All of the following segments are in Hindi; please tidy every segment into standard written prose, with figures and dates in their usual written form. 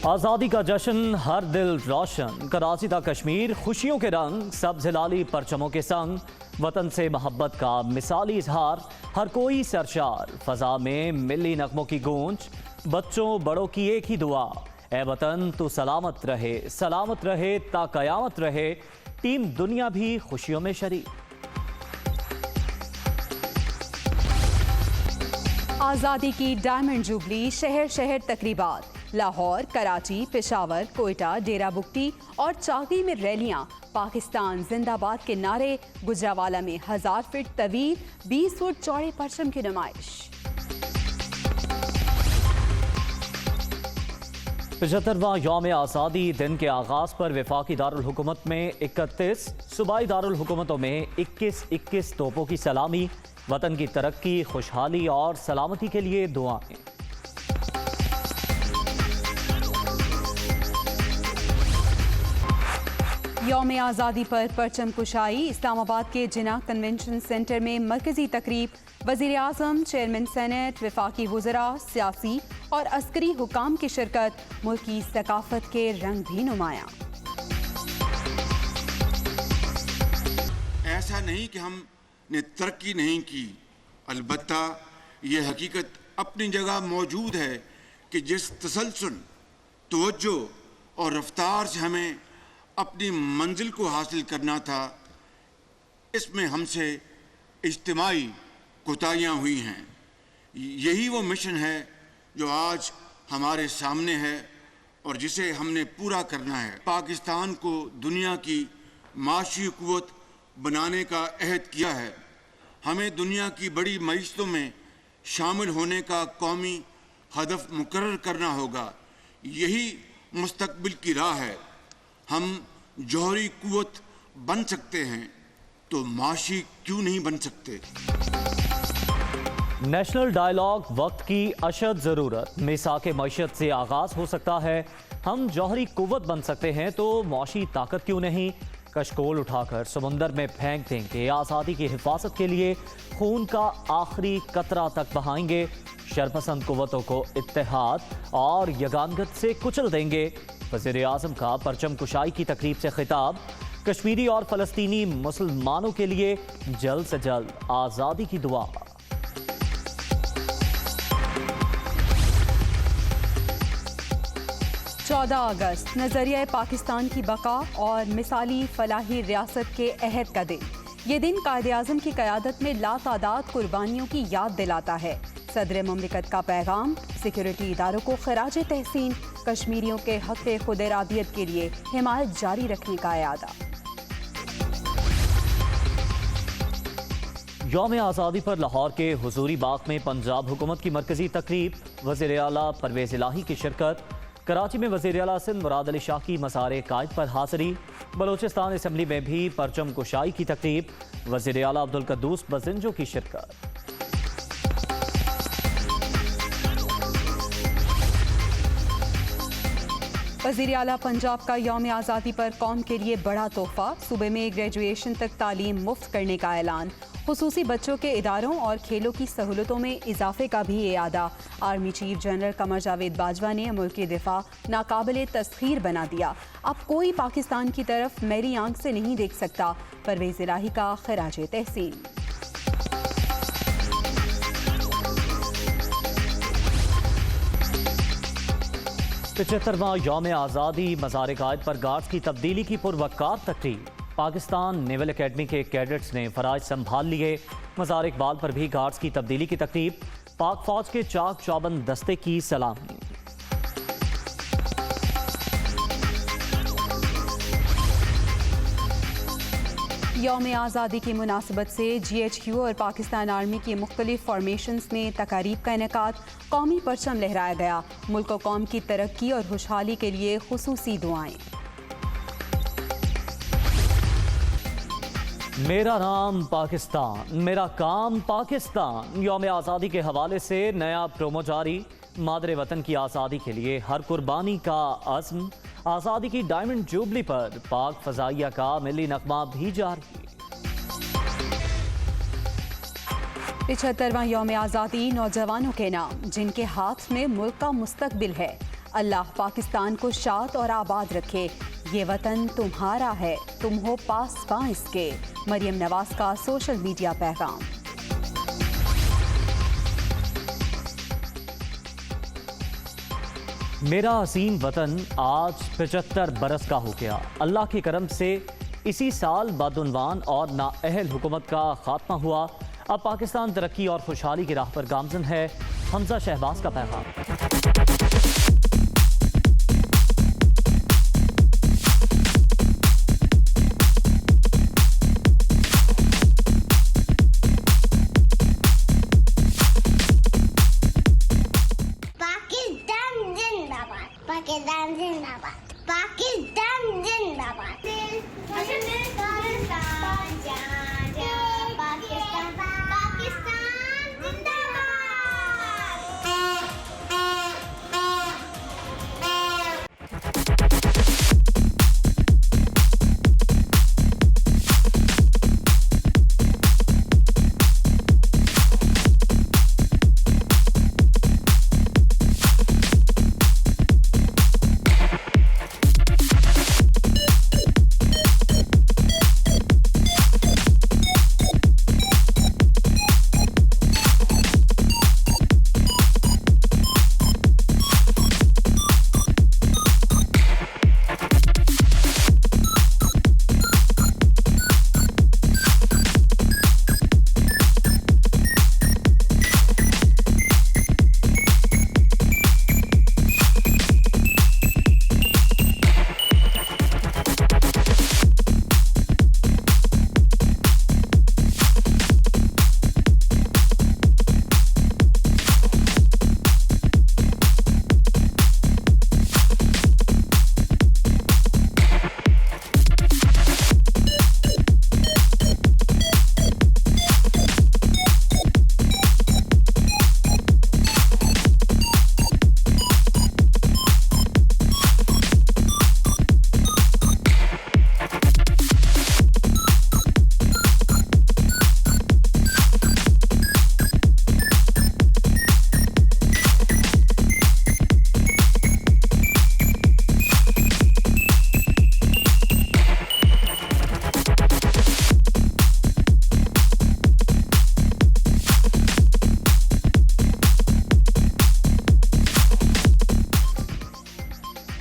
आज़ादी का जश्न हर दिल रोशन, कराची ता कश्मीर खुशियों के रंग, सब जिलाली परचमों के संग, वतन से मोहब्बत का मिसाली इजहार, हर कोई सरशार, फजा में मिली नगमों की गूंज, बच्चों बड़ों की एक ही दुआ, ए वतन तू सलामत रहे ता कयामत रहे, टीम दुनिया भी खुशियों में शरीक। आज़ादी की डायमंड जुबली, शहर शहर तकरीबात, लाहौर, कराची, पेशावर, कोयटा, डेरा बुगटी और चाकी में रैलियां, पाकिस्तान जिंदाबाद के नारे, गुजरावाला में 1000 फीट तवील 20 फुट चौड़े परचम की नुमाइश। 75वां यौम आज़ादी दिन के आगाज़ पर वफाकी दारुल हुकूमत में 31, सूबाई दारुल हुकूमतों में 21 तोपों की सलामी, वतन की तरक्की, खुशहाली और सलामती के लिए दुआएं। यौम आज़ादी पर परचम कुशाई, इस्लामाबाद के जिना कन्वेंशन सेंटर में मरकजी तकरीब, वज़ीर आज़म, चेयरमैन सेनेट, वफाकी वज़रा, सियासी और अस्करी हुकाम की शिरकत, मुल्क की सकाफत के रंग भी नुमायां। ऐसा नहीं कि हमने तरक्की नहीं की, अलबत्ता ये हकीकत अपनी जगह मौजूद है कि जिस तसलसल, तवज्जो और रफ्तार से हमें अपनी मंजिल को हासिल करना था, इसमें हमसे इज्तिमाई कोताहियाँ हुई हैं। यही वो मिशन है जो आज हमारे सामने है और जिसे हमने पूरा करना है। पाकिस्तान को दुनिया की माशी कुव्वत बनाने का अहद किया है। हमें दुनिया की बड़ी मईशतों में शामिल होने का कौमी हदफ मुकर्रर करना होगा। यही मुस्तकबिल की राह है। हम जौहरी कुव्वत बन सकते हैं तो माशी क्यों नहीं बन सकते। नेशनल डायलॉग वक्त की अशद ज़रूरत, मिसाक मईशत से आगाज़ हो सकता है। हम जौहरी कुव्वत बन सकते हैं तो मौशी ताकत क्यों नहीं। कशकोल उठाकर समुंदर में फेंक देंगे, आज़ादी की हिफाजत के लिए खून का आखिरी कतरा तक बहाएंगे, शरपसंद कुव्वतों को इत्तेहाद और यगानगत से कुचल देंगे। वज़ीर आज़म का परचम कुशाई की तकरीब से खिताब, कश्मीरी और फ़लस्तीनी मुसलमानों के लिए जल्द से जल्द आज़ादी की दुआ। चौदह अगस्त नजरिया पाकिस्तान की बका और मिसाली फलाही रियासत के अहद का दिन। ये दिन कायदे आज़म की क़यादत में लातादाद कुर्बानियों की याद दिलाता है। सदर मुमलिकत का पैगाम, सिक्योरिटी इदारों को खराज तहसीन, कश्मीरियों के हक़ खुद इरादियत के लिए हिमायत जारी रखने का इरादा। यौम आज़ादी पर लाहौर के हुजूरी बाग में पंजाब हुकूमत की मरकजी तकरीब, वज़ीर आला परवेज़ इलाही की शिरकत। कराची में वज़ीर आला सिंध मुराद अली शाह की मज़ार कायद पर हाज़िरी। बलोचिस्तान असम्बली में भी परचम कुशाई की तकरीब, वज़ीर आला अब्दुल कद्दूस बज़िंजो की शिरकत। वज़ीर आला पंजाब का यौम आज़ादी पर कौम के लिए बड़ा तोहफा, सूबे में ग्रेजुएशन तक तालीम मुफ्त करने का ऐलान। खुसूसी बच्चों के इदारों और खेलों की सहूलतों में इजाफे का भी इरादा। Army chief general Qamar Javed Bajwa ने मुल्क के दिफा नाकाबिले तस्खीर बना दिया। अब कोई पाकिस्तान की तरफ मेरी आंख से नहीं देख सकता, परवेज़ इलाही का खराज तहसीन। पचहत्तरवां यौम आज़ादी, मज़ार कायद पर गार्ड्स की तब्दीली की पुरवकार तकरीब। पाकिस्तान नेवल एकेडमी के कैडेट्स ने फराज संभाल लिए। मज़ार इकबाल पर भी गार्ड्स की तब्दीली की तकरीब, पाक फौज के चाक चौबंद दस्ते की सलामी। यौम आज़ादी की मुनासिबत से GHQ और पाकिस्तान आर्मी की मुख्तलिफ फॉर्मेशंस में तकारीब का इनेकाद, कौमी परचम लहराया गया। मुल्क और कौम की तरक्की और खुशहाली के लिए खुसूसी दुआएं। मेरा नाम पाकिस्तान, मेरा काम पाकिस्तान। यौम आज़ादी के हवाले से नया प्रोमो जारी, मादरे वतन की आज़ादी के लिए हर कुर्बानी का अज़्म। आज़ादी की डायमंड जुबली पर पाक फ़ज़ाइया का मिली नगमा भी जारी। 75वां यौम आज़ादी नौजवानों के नाम, जिनके हाथ में मुल्क का मुस्तकबिल है। अल्लाह पाकिस्तान को शाद और आबाद रखे। ये वतन तुम्हारा है, तुम हो पासबां इसके। मरियम नवाज का सोशल मीडिया पैगाम। मेरा हसीन वतन आज 75 बरस का हो गया। अल्लाह के करम से इसी साल बदउनवान और नाअहल हुकूमत का खात्मा हुआ। अब पाकिस्तान तरक्की और खुशहाली की राह पर गामजन है। हमजा शहबाज का पैगाम। पाकिस्तान जिंदाबाद, पाकिस्तान जिंदाबाद।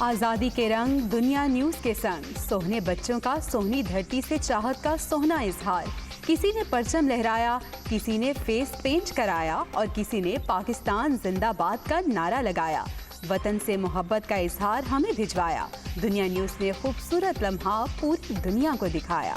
आज़ादी के रंग दुनिया न्यूज़ के संग, सोहने बच्चों का सोहनी धरती से चाहत का सोहना इजहार। किसी ने परचम लहराया, किसी ने फेस पेंट कराया और किसी ने पाकिस्तान जिंदाबाद का नारा लगाया। वतन से मोहब्बत का इजहार हमें भिजवाया। दुनिया न्यूज़ ने खूबसूरत लम्हा पूरी दुनिया को दिखाया।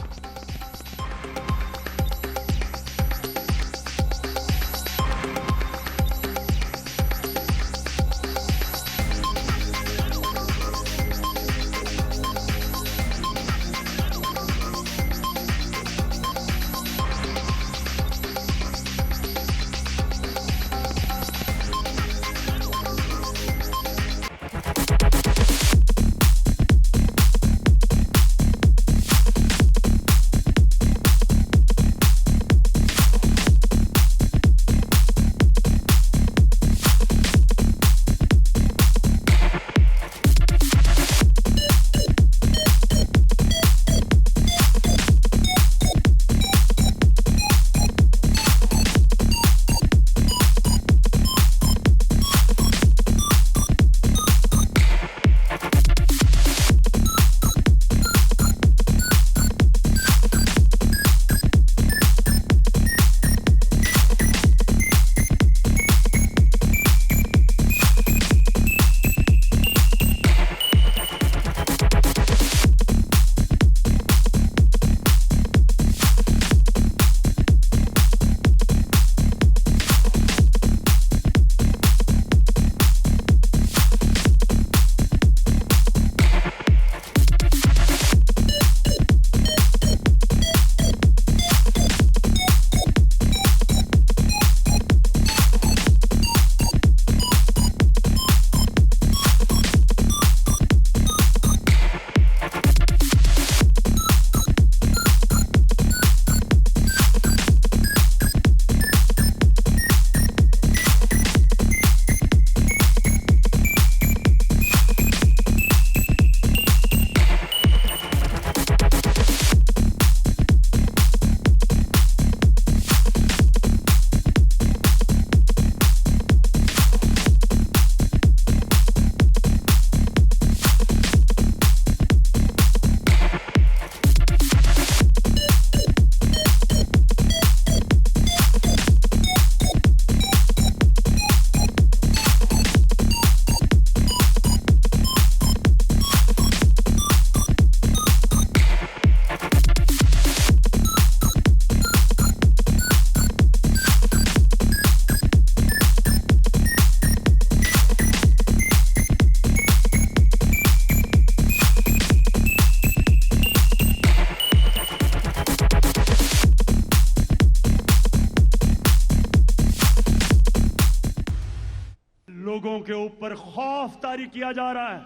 के ऊपर खौफ तारी किया जा रहा है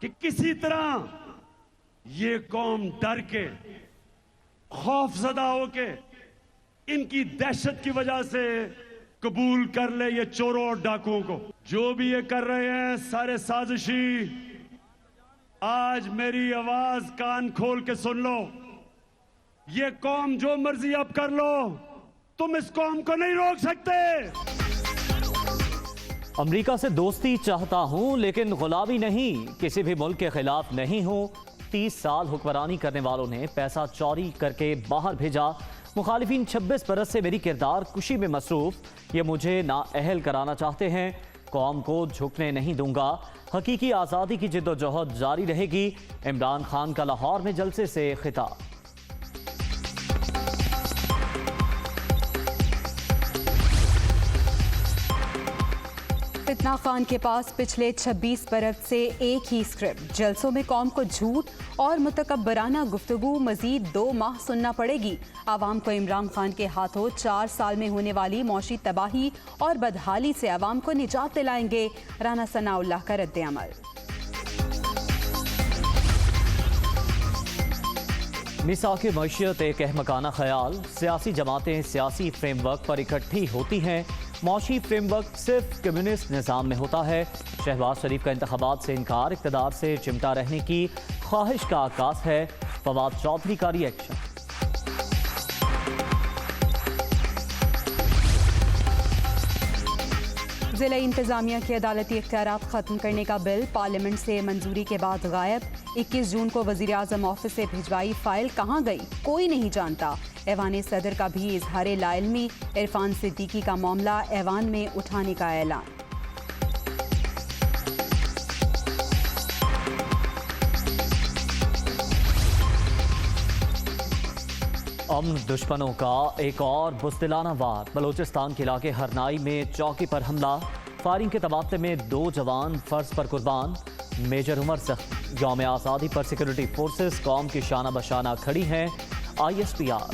कि किसी तरह ये कौम डर के, खौफजदा होके, इनकी दहशत की वजह से कबूल कर ले ये चोरों और डाकुओं को। जो भी ये कर रहे हैं सारे साजिशी, आज मेरी आवाज कान खोल के सुन लो। ये कौम जो मर्जी अब कर लो, तुम इस कौम को नहीं रोक सकते। अमेरिका से दोस्ती चाहता हूं लेकिन गुलामी नहीं, किसी भी मुल्क के खिलाफ नहीं हूं। 30 साल हुक्मरानी करने वालों ने पैसा चोरी करके बाहर भेजा। मुखालिफिन 26 बरस से मेरी किरदार कुशी में मसरूफ, ये मुझे नाअहल कराना चाहते हैं। कौम को झुकने नहीं दूंगा। हकीकी आज़ादी की जिद्दोजहद जारी रहेगी। इमरान खान का लाहौर में जलसे से खिताब। फितना खान के पास पिछले 26 बरस से एक ही स्क्रिप्ट। जलसों में कौम को झूठ और मुतकब्बराना गुफ्तगू मजीद 2 माह सुनना पड़ेगी। आवाम को इमरान खान के हाथों 4 साल में होने वाली मौशी तबाही और बदहाली से आवाम को निजात दिलाएंगे। राना सनाउल्लाह का रद्द-ए-अमल। मिसाक़े मईशत एक अहमकाना ख्याल। सियासी जमातें सियासी फ्रेमवर्क पर इकट्ठी होती हैं। मौशी फ्रेमवर्क सिर्फ कम्युनिस्ट निज़ाम में होता है। शहबाज शरीफ का इंतखाबात से इनकार इक़्तिदार से चिमटा रहने की ख्वाहिश का आगाज़ है। फवाद चौधरी का रिएक्शन। ज़िला इंतज़ामिया के अदालती इख्तियारात ख़त्म करने का बिल पार्लियामेंट से मंजूरी के बाद गायब। 21 जून को वज़ीर आज़म ऑफिस से भिजवाई फाइल कहाँ गई, कोई नहीं जानता। ऐवान सदर का भी इजहार लाइल्मी। इरफान सिद्दीकी का मामला ऐवान में उठाने का ऐलान। अमन दुश्मनों का एक और बुज़दिलाना वार। बलोचिस्तान के इलाके हरनाई में चौकी पर हमला। फायरिंग के तबादले में 2 जवान फर्ज पर कुर्बान। मेजर उमर जख्मी। यौम आज़ादी पर सिक्योरिटी फोर्सेस कौम की शाना बशाना खड़ी हैं। ISPR।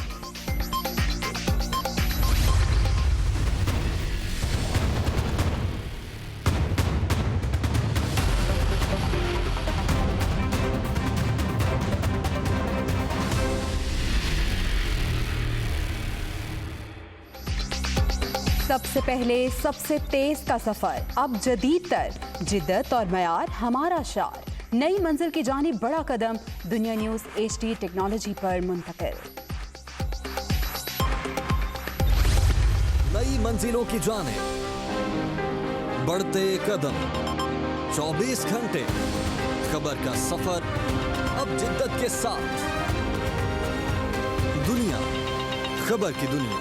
सबसे पहले सबसे तेज का सफर, अब जदीद तर जिद्दत और मयार हमारा शार। नई मंजिल की जानिब बड़ा कदम। दुनिया न्यूज़ HD टेक्नोलॉजी पर मुंतकिल। नई मंजिलों की जानिब बढ़ते कदम। 24 घंटे खबर का सफर, अब जिद्दत के साथ। दुनिया खबर की दुनिया।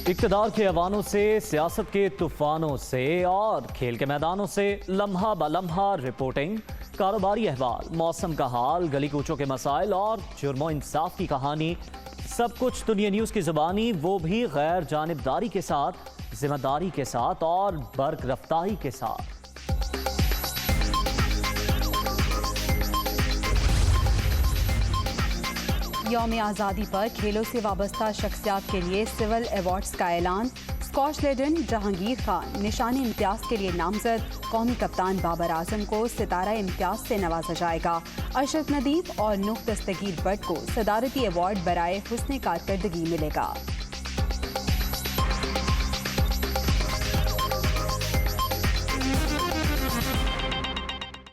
इक़्तिदार के ऐवानों से, सियासत के तूफानों से और खेल के मैदानों से लम्हा ब लम्हा रिपोर्टिंग। कारोबारी अहवाल, मौसम का हाल, गली कूचों के मसाइल और जुर्मो इंसाफ की कहानी। सब कुछ दुनिया न्यूज़ की ज़ुबानी, वो भी गैर जानिबदारी के साथ, जिम्मेदारी के साथ और बर्क रफ्तारी के साथ। यौम आज़ादी पर खेलों से वाबस्ता शख्सियात के लिए सिविल अवार्ड्स का ऐलान। स्कॉच लेजेंड जहांगीर खान निशान इम्तियाज़ के लिए नामजद। कौमी कप्तान बाबर आजम को सितारा इम्तियाज़ से नवाजा जाएगा। अशरफ नदीम और नूह दस्तगीर बट को सदारती अवार्ड बराए हुस्न कारकर्दगी मिलेगा।